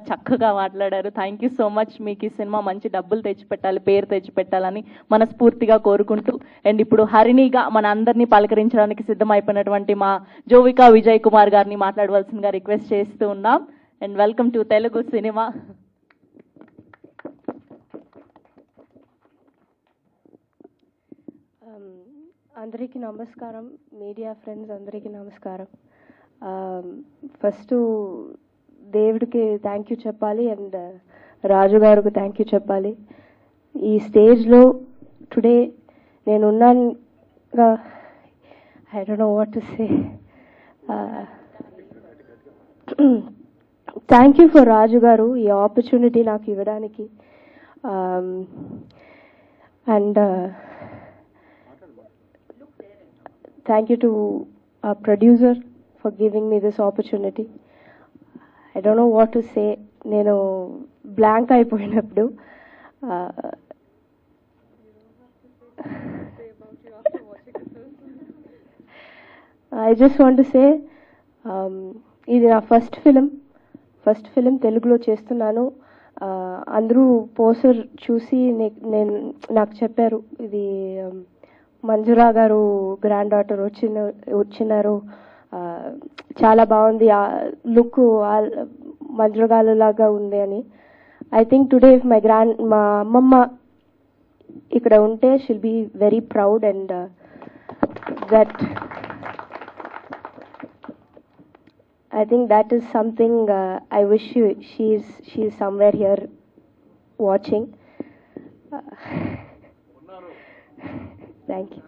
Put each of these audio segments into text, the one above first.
చక్కగా మాట్లాడారు. Thank you so much. మీకు ఈ సినిమా మంచి డబ్బులు తెచ్చిపెట్టాలి, పేరు తెచ్చిపెట్టాలని మనస్ఫూర్తిగా కోరుకుంటూ, అండ్ ఇప్పుడు హరిణిగా మన అందరినీ పలకరించడానికి సిద్ధమైపోయినటువంటి మా జోవికా విజయ్ కుమార్ గారిని మాట్లాడవలసిందిగా రిక్వెస్ట్ చేస్తూ ఉన్నాం. And welcome to Telugu cinema. అందరికీ నమస్కారం. మీడియా ఫ్రెండ్స్ అందరికీ నమస్కారం. ఫస్ట్ దేవుడికి థ్యాంక్ యూ చెప్పాలి అండ్ రాజు గారికి థ్యాంక్ యూ చెప్పాలి. ఈ స్టేజ్లో టుడే నేను ఉన్నాను. I don't know what to say. Thank you for Raju గారు ఈ ఆపర్చునిటీ నాకు ఇవ్వడానికి. And thank you to our producer for giving me this opportunity. I don't know what to say. Nenu blank అయిపోయినప్పుడు I just want to say ఇది నా first film తెలుగులో చేస్తున్నాను. అందరూ పోస్టర్ చూసి నాకు చెప్పారు ఇది మంజురా గారు గ్రాండ్ డాటర్ వచ్చినారు, చాలా బాగుంది, లుక్ మంజురా గారు లాగా ఉంది అని. ఐ థింక్ టుడే మా అమ్మమ్మ ఇక్కడ ఉంటే she'll be very proud and that I think that is something I wish she is somewhere here watching. Thank you.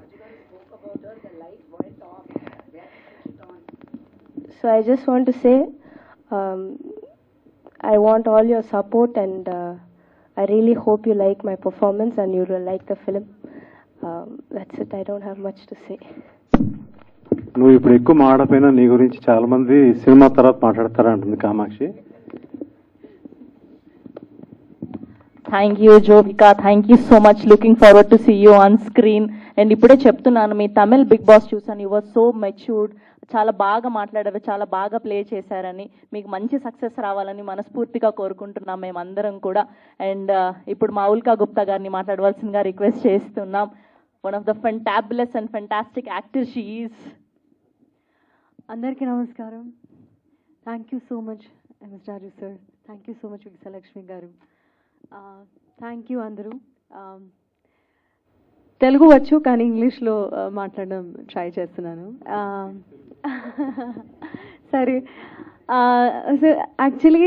So I just want to say I want all your support and I really hope you like my performance and you will like the film. That's it. I don't have much to say. నువ్వు ఇప్పుడు ఎక్కువ మాట్లాడపోయినా నీ గురించి చాలా మంది cinema తర్వాత మాట్లాడతారా అంటుంది Kamakshi. Thank you Jovika, thank you so much. Looking forward to see you on screen. And ఇప్పుడే చెప్తున్నాను, మీ తమిళ్ బిగ్ బాస్ చూసాను. యు వర్ సో మెచ్యూర్డ్, చాలా బాగా మాట్లాడారు, చాలా బాగా ప్లే చేశారని. మీకు మంచి సక్సెస్ రావాలని మనస్ఫూర్తిగా కోరుకుంటున్నాం మేమందరం కూడా. అండ్ ఇప్పుడు మా ఉల్కా గుప్తా గారిని మాట్లాడవలసిందిగా రిక్వెస్ట్ చేస్తున్నాం. One of the fabulous and fantastic actor she is. అందరికీ నమస్కారం. Thank you so much MS Raju sir. Thank you so much Vijayalakshmi గారు. థ్యాంక్ యూ అందరూ. తెలుగు వచ్చు కానీ ఇంగ్లీష్లో మాట్లాడడం ట్రై చేస్తున్నాను. సరే, యాక్చువల్లీ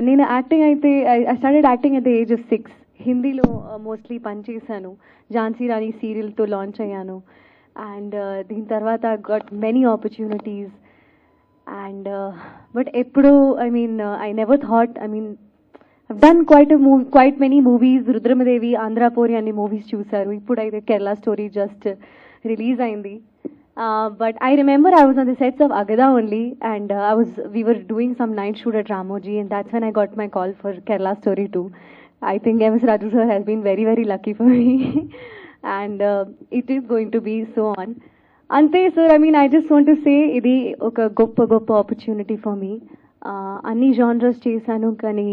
నేను యాక్టింగ్ అయితే I started acting at the age of 6. హిందీలో మోస్ట్లీ పనిచేశాను. ఝాన్సీ రాణి సీరియల్తో లాంచ్ అయ్యాను. అండ్ దీని తర్వాత got many opportunities. And but ఎప్పుడు I never thought, I've done quite many movies. Rudramadevi, Andhrapuri అన్ని మూవీస్ చూసారు. ఇప్పుడైతే కేరళ స్టోరీ జస్ట్ రిలీజ్ అయింది. But I remember I was on the sets of Agada only and we were doing some night shoot at Ramoji and that's when I got my call for Kerala Story 2. I think MS Raju sir has been very, very lucky for me and it is going to be so on. Ante sir, I just want to say ఇది ఒక గొప్ప opportunity for me. అన్ని genres చేశాను కానీ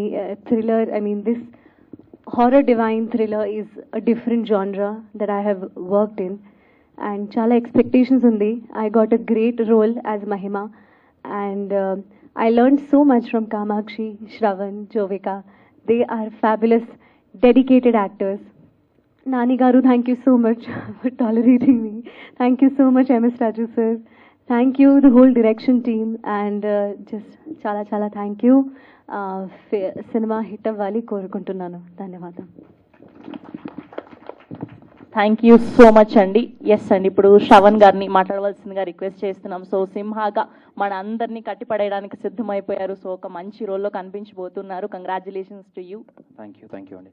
thriller, this horror divine thriller is a different జానరా that I have worked in and చాలా expectations ఉంది. I got a great role as Mahima and I learn so much from Kamakshi, Shravan, Jovika. They are fabulous dedicated actors. Nani గారు, thank you so much for tolerating me. Thank you so much MS Raju sir. Thank you, the whole direction team, and just chala thank you. Cinema hit avvali korukuntunnanu. Dhanyavadam. Thank you so much అండి. Yes అండి, ఇప్పుడు శ్రవణ్ గారిని మాట్లాడవలసిందిగా request చేస్తున్నాం. So సింహాగా మన అందరినీ కట్టిపడేయడానికి సిద్ధమైపోయారు. So ఒక మంచి రోల్లో కనిపించబోతున్నారు. Congratulations to you. Thank you అండి.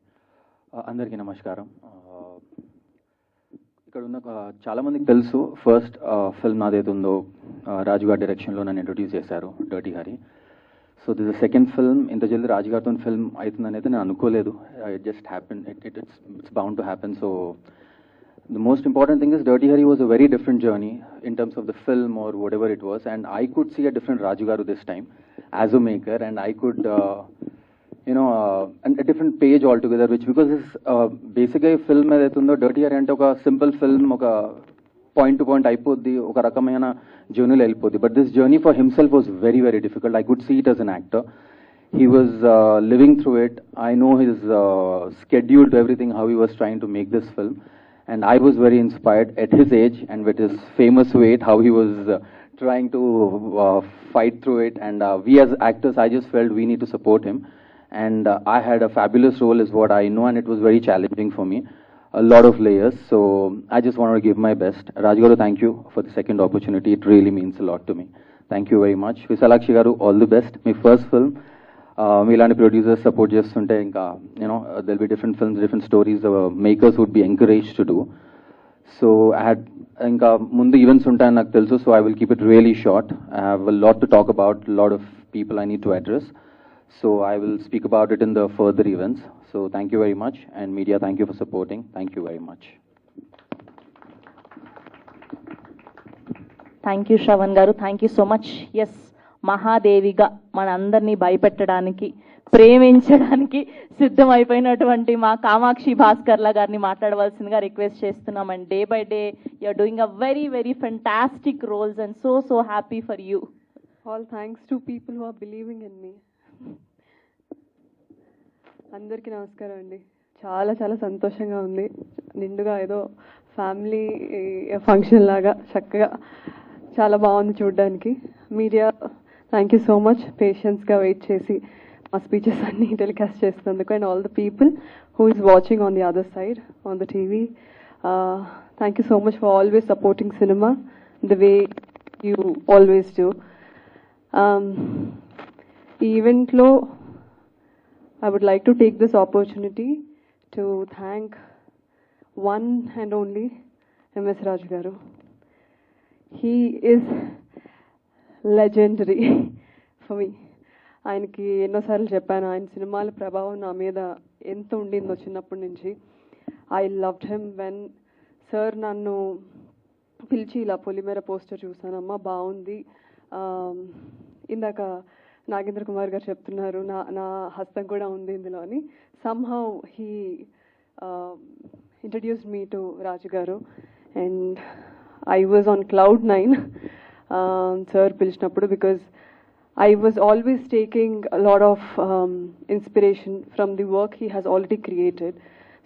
అందరికీ నమస్కారం. ఇక్కడ ఉన్న చాలామందికి తెలుసు, ఫస్ట్ ఫిల్మ్ నాదైతే ఉందో రాజుగారి డైరెక్షన్లో నన్ను ఇంట్రొడ్యూస్ చేశారు, dirty Hari. So this second film. ఇంత జల్దీ రాజుగారితో ఫిల్మ్ అవుతుందని అయితే నేను అనుకోలేదు. It just happen, it's bound to happen. So the most important thing is dirty Hari was a very different journey in terms of the film or whatever it was, and I could see a different రాజుగారు this time as a maker, and I could a different page altogether, which because this basically film ఏదైతుందో Dirty Harry అంటే ఒక simple film, ఒక point to point అయిపోద్ది, ఒక రకమైన జర్నీలో వెళ్ళిపోద్ది. But this journey for himself was very very difficult. I could see it as an actor. He was living through it. I know his schedule to everything, how he was trying to make this film, and I was very inspired at his age and with his famous weight, how he was trying to fight through it. And we as actors, I just felt we need to support him. And I had a fabulous role is what I know, and it was very challenging for me, a lot of layers. So I just wanted to give my best. Rajgaru, thank you for the second opportunity. It really means a lot to me. Thank you very much. Visalakshi garu, all the best. My first film, మీలాంటి producers support చేస్తుంటే ఇంకా there'll be different films, different stories, makers would be encouraged to do. So I had ఇంకా ముందు events ఉంటాయని నాకు తెలుసు, so I will keep it really short. I have a lot to talk about, a lot of people I need to address. So I will speak about it in the further events. So thank you very much, and media, thank you for supporting. Thank you very much. Thank you Shravan గారు, thank you so much. Yes, మహాదేవిగా మనందరినీ భయపెట్టడానికి, ప్రేమించడానికి సిద్ధమైపోయినటువంటి మా కామాక్షి భాస్కర్ల గారిని మాట్లాడవలసిందిగా request చేస్తున్నాం. And day by day you're doing a very very fantastic roles and so happy for you. All thanks to people who are believing in me. అందరికీ నమస్కారం అండి. చాలా చాలా సంతోషంగా ఉంది. నిండుగా ఏదో ఫ్యామిలీ ఫంక్షన్ లాగా చక్కగా చాలా బాగుంది చూడడానికి. Media, thank you so much పేషెన్స్గా వెయిట్ చేసి మా స్పీచెస్ అన్ని టెలికాస్ట్ చేస్తున్నందుకు. And all the people who is watching on the other side on the TV, thank you so much for always supporting cinema the way you always do. ఈ ఈవెంట్లో I would like to take this opportunity to thank one and only M.S. Raju garu. He is legendary for me. ఆయనకి ఎన్నోసార్లు చెప్పాను, ఆయన సినిమాల ప్రభావం నా మీద ఎంత ఉండిందో చిన్నప్పటి నుంచి. I loved him when sir నన్ను పిలిచి ఇలా పొలిమేర పోస్టర్ చూసానమ్మా బాగుంది, ఇందాక నాగేంద్ర కుమార్ గారు చెప్తున్నారు నా హస్తం కూడా ఉంది ఇందులో అని. Somehow he introduced me to Raju గారు and I was on cloud 9 sir పిలిచినప్పుడు, because I was always taking a lot of inspiration from the work he has already created.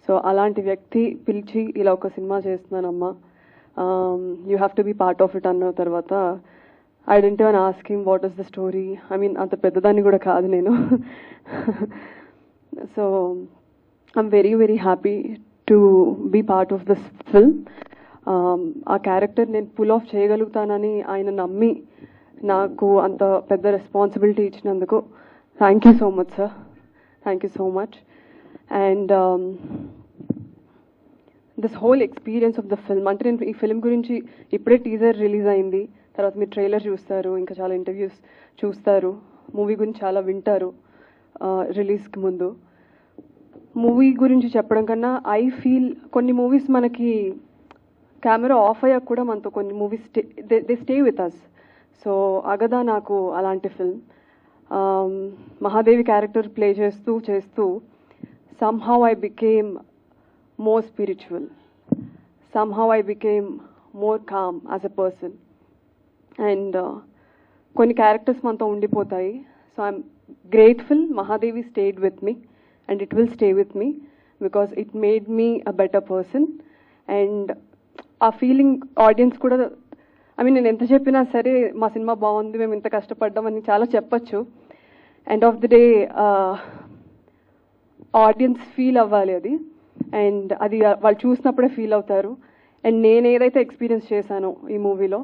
So అలాంటి వ్యక్తి పిలిచి ఇలా ఒక cinema చేస్తున్నానమ్మా, you have to be part of it అన్న తర్వాత I didn't even ask him what is the story. I mean, అంత పెద్దదాన్ని కూడా కాదు నేను. So I'm very very happy to be part of this film. ఆ క్యారెక్టర్ నేను pull off చేయగలుగుతానని ఆయన నమ్మి నాకు అంత పెద్ద రెస్పాన్సిబిలిటీ ఇచ్చినందుకు thank you so much sir, thank you so much. And this whole experience of the film, అంటే నేను ఈ ఫిల్మ్ గురించి ఇప్పుడే టీజర్ రిలీజ్ అయింది, తర్వాత మీరు ట్రైలర్ చూస్తారు, ఇంకా చాలా ఇంటర్వ్యూస్ చూస్తారు, మూవీ గురించి చాలా వింటారు రిలీజ్కి ముందు. మూవీ గురించి చెప్పడం కన్నా ఐ ఫీల్ కొన్ని మూవీస్ మనకి కెమెరా ఆఫ్ అయ్యాక కూడా మనతో కొన్ని movies they stay with us. So Agadha నాకు అలాంటి ఫిల్మ్. మహాదేవి క్యారెక్టర్ ప్లే చేస్తూ somehow I became more spiritual, somehow I became more calm as a person. And కొన్ని క్యారెక్టర్స్ మనతో ఉండిపోతాయి. So I'm grateful Mahadevi stayed with me and it will stay with me because it made me a better person. And ఆ feeling audience కూడా, I mean నేను ఎంత చెప్పినా సరే మా సినిమా బాగుంది, మేము ఇంత కష్టపడ్డామని చాలా చెప్పచ్చు. End of the day audience feel అవ్వాలి అది, అండ్ అది వాళ్ళు చూసినప్పుడే ఫీల్ అవుతారు. అండ్ నేను ఏదైతే ఎక్స్పీరియన్స్ చేశానో ఈ మూవీలో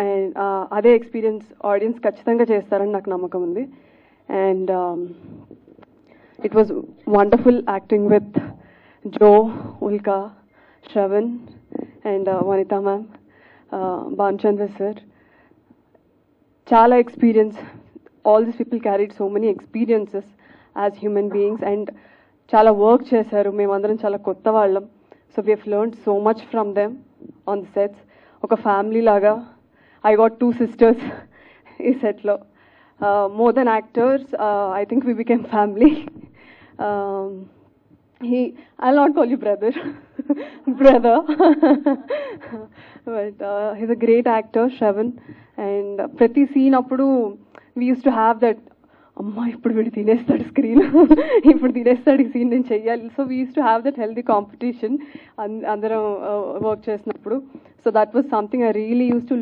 అండ్ అదే ఎక్స్పీరియన్స్ ఆడియన్స్ ఖచ్చితంగా చేస్తారని నాకు నమ్మకం ఉంది. And it was wonderful acting with Jo, Ulka, Shravan and Vanitha ma'am, Bhanuchandra sir. చాలా experience, all this people carried so many experiences as human beings and చాలా వర్క్ చేశారు. మేమందరం చాలా కొత్త వాళ్ళం. So we have learned so much from them on the sets. ఒక family లాగా. I got 2 sisters ఈ సెట్లో. More than actors, I think we became family. I'll not call you brother, brother. But he's a great actor, Shravan. And ప్రతి scene అప్పుడు we used to have that, అమ్మా ఇప్పుడు వీడు తినేస్తాడు screen, ఇప్పుడు తినేస్తాడు ఈ scene నేను చెయ్యాలి. So we use to have that healthy competition అందరం వర్క్ చేసినప్పుడు. So that was something I really use to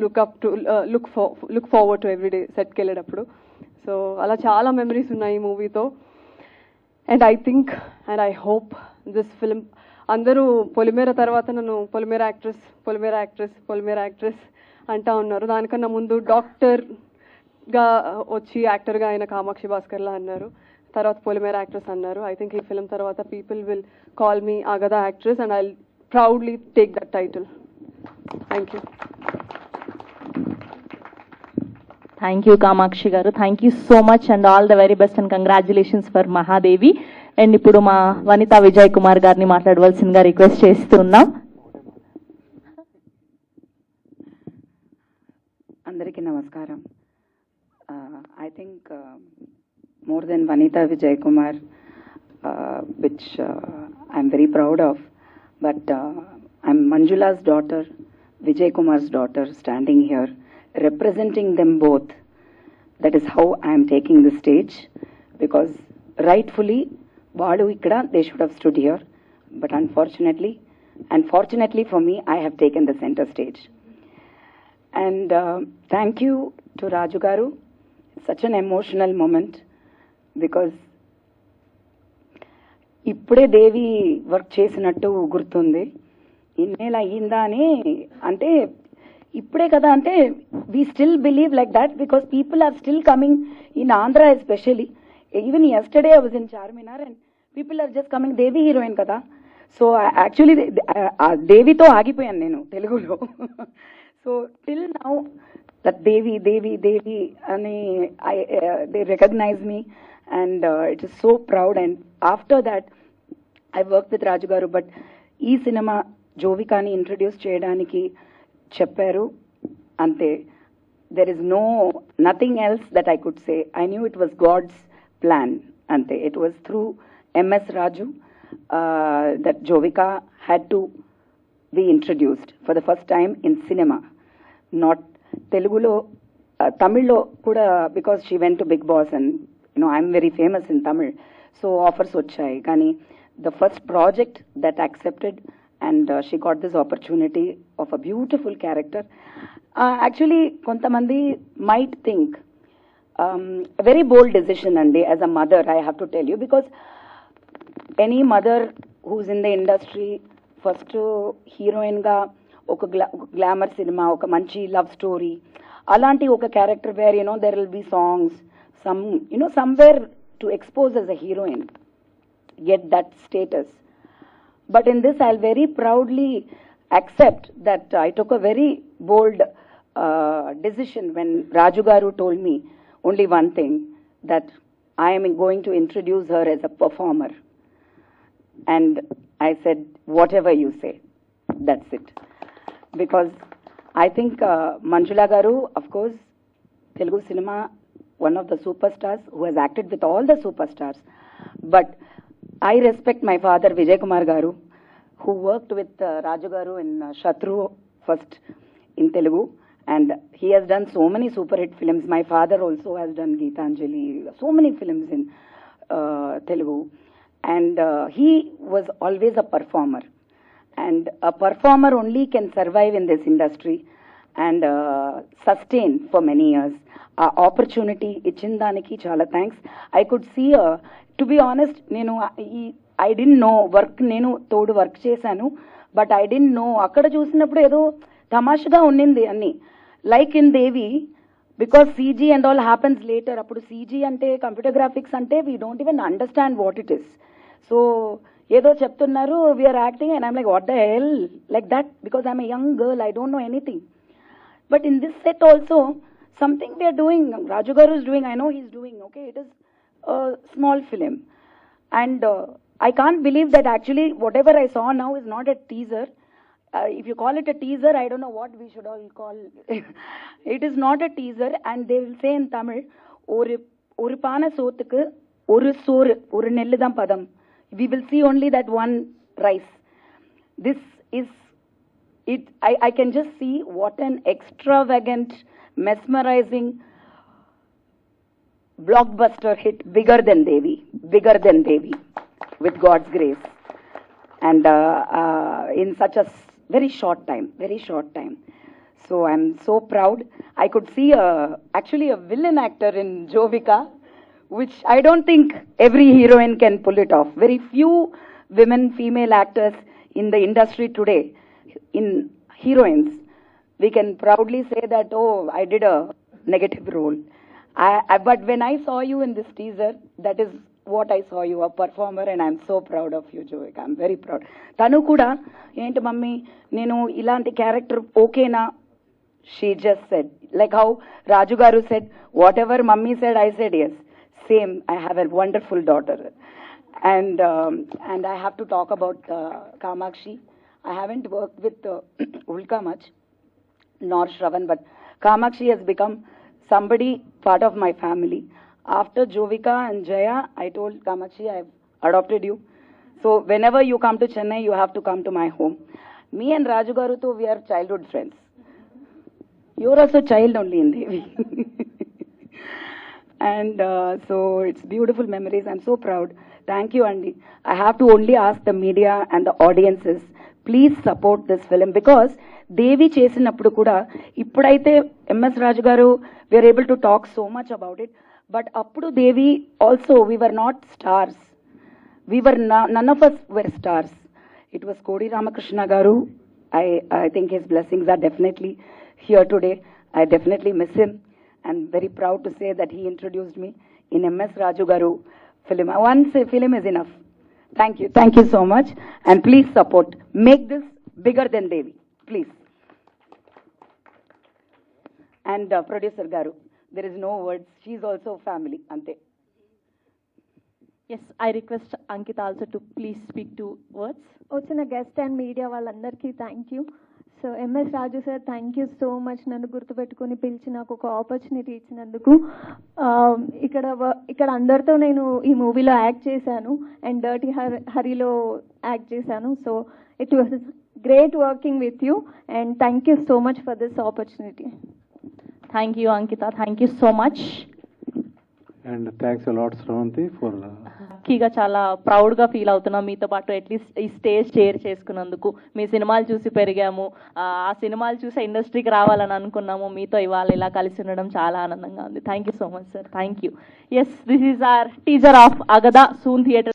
look forward to everyday సెట్కి వెళ్ళేటప్పుడు. సో అలా చాలా మెమరీస్ ఉన్నాయి ఈ మూవీతో. And I think and I hope this film, అందరూ పొలిమేర తర్వాత నన్ను పొలిమేర యాక్ట్రెస్ పొలిమేర యాక్ట్రెస్ పొలిమేర యాక్ట్రెస్ అంటా ఉన్నారు. దానికన్నా ముందు డాక్టర్గా వచ్చి యాక్టర్గా ఆయన కామాక్షి భాస్కర్లా అన్నారు, తర్వాత పొలిమేర యాక్ట్రెస్ అన్నారు. ఐ థింక్ ఈ ఫిల్మ్ తర్వాత people will call me Agadha actress and I proudly take that title. Thank you. Thank you Kamakshi గారు, thank you so much and all the very best and congratulations for Mahadevi. And ఇప్పుడు మా వనితా విజయ్ కుమార్ గారిని మాట్లాడవలసిందిగా request చేస్తున్నాం. అందరికీ నమస్కారం. I think more than Vanita Vijay Kumar, which I'm very proud of, but I'm Manjula's daughter, Vijay Kumar's daughter, standing here representing them both. That is how I am taking the stage, because rightfully vaadu ikkada they should have stood here, but unfortunately and fortunately for me, I have taken the center stage. And thank you to Raju Garu. Such an emotional moment, because ఇప్పుడే దేవి work చేసినట్టు గుర్తుంది. ఇన్నేళ్ళు అయ్యిందా అని, అంటే ఇప్పుడే కదా అంటే we still believe like that, because people are still coming in Andhra especially. Even yesterday I was in Charminar and people are just coming, Devi heroine కదా. సో యాక్చువల్లీ దేవితో ఆగిపోయాను నేను తెలుగులో. So till now that Devi, and they recognize me, and it is so proud. And after that, I worked with Raju Garu, but ee cinema Jovikani introduce cheyadaniki chepparu ante. There is nothing else that I could say. I knew it was God's plan ante. It was through MS Raju that Jovika had to be introduced for the first time in cinema, not తెలుగులో, తమిళ్లో కూడా, because she went to Bigg Boss and I'm very famous in Tamil, so offers వచ్చాయి. కానీ the first project that accepted and she got this opportunity of a beautiful character. Actually కొంతమంది might think very bold decision అండి as a mother, I have to tell you, because any mother who's in the industry first హీరోయిన్గా ఒక glamour cinema, ఒక మంచి love story, అలాంటి ఒక character where there will be songs, somewhere to expose as a heroine, get that status. But in this, I'll very proudly accept that I took a very bold decision when Raju Garu told me only one thing, that I am going to introduce her as a performer. And I said, whatever you say, that's it. Because I think Manjula Garu, of course, Telugu cinema, one of the superstars who has acted with all the superstars. But I respect my father, Vijay Kumar Garu, who worked with Raju Garu in Shatru first in Telugu. And he has done so many super hit films. My father also has done Geetanjali, so many films in Telugu. And he was always a performer. And a performer only can survive in this industry and sustain for many years. Opportunity ichindaniki chala thanks. I could see, to be honest, I didn't know work, nenu todu work chesanu, but I didn't know akkada chusinappudu edo tamashaga unnindi anni, like in Devi, because CG and all happens later. Appudu CG ante computer graphics ante we don't even understand what it is. So ఏదో చెప్తున్నారు, we're acting, and I'm like what the hell, like that, because I'm a young girl, I don't know anything. But in this set also something we're doing, Raju గారు is doing, I know he's doing, okay, it is small film. And I can't believe that actually whatever I saw now is not a teaser. If you call it a teaser, I don't know what we should all call. It is not a teaser, and they will say in Tamil, ஒரு பானை சோத்துக்கு ஒரு சோறு, ஒரு நெல்லு தான் பதம். We will see only that one rice. This is it. I can just see what an extravagant, mesmerizing blockbuster hit, bigger than Devi, with God's grace, and in such a very short time. So I'm so proud. I could see actually a villain actor in Jovika, which I don't think every heroine can pull it off. Very few female actors in the industry today, in heroines, we can proudly say that, oh, I did a negative role. But when I saw you in this teaser, that is what I saw you, a performer, and I'm so proud of you, Jovika. I'm very proud. Tanu kuda, enti mummy, nenu ilanti character okay na? She just said, like how Raju garu said, whatever mummy said, I said yes. Same, I have a wonderful daughter. And I have to talk about Kamakshi. I haven't worked with Ulka much, nor Shravan, but Kamakshi has become somebody part of my family. After Jovika and Jaya, I told Kamakshi, I've adopted you. So whenever you come to Chennai, you have to come to my home. Me and Raju garu, we are childhood friends. You're also child only in Devi. And so it's beautiful memories. I'm so proud. Thank you, Andy. I have to only ask the media and the audiences, please support this film, because Devi చేసినప్పుడు కూడా ఇప్పుడైతే MS Raju garu, we are able to talk so much about it, but appudu Devi also, we were not stars. None of us were stars. It was Kodi Ramakrishna garu. I think his blessings are definitely here today. I definitely miss him, and very proud to say that he introduced me in MS Raju garu film. Once a film is enough. Thank you so much, and please support. Make this bigger than Devi, please. And producer garu, there is no words. She's also family, ante. Yes, I request Ankita also to please speak 2 words. వచ్చిన guest and media వాళ్ళందరికీ thank you. So MS Raju sir, thank you so much. నన్ను గుర్తుపెట్టుకుని పిలిచి నాకు ఒక opportunity ఇచ్చినందుకు. ఇక్కడ అందరితో నేను ఈ మూవీలో యాక్ట్ చేశాను, అండ్ డర్టీ హరిలో యాక్ట్ చేశాను. So it was great working with you, and thank you so much for this opportunity. Thank you, Ankita. Thank you so much. And thanks a lot, Sravanti, for లక్కీగా చాలా ప్రౌడ్గా feel అవుతున్నాం మీతో పాటు at least ఈ stage share చేసుకున్నందుకు. మీ సినిమాలు చూసి పెరిగాము, ఆ సినిమాలు చూసి ఇండస్ట్రీకి రావాలని అనుకున్నాము. మీతో ఇవాళ ఇలా కలిసి ఉండడం చాలా ఆనందంగా ఉంది. Thank you so much sir. Thank you. Yes, this is our teaser of Agadha, soon theatre.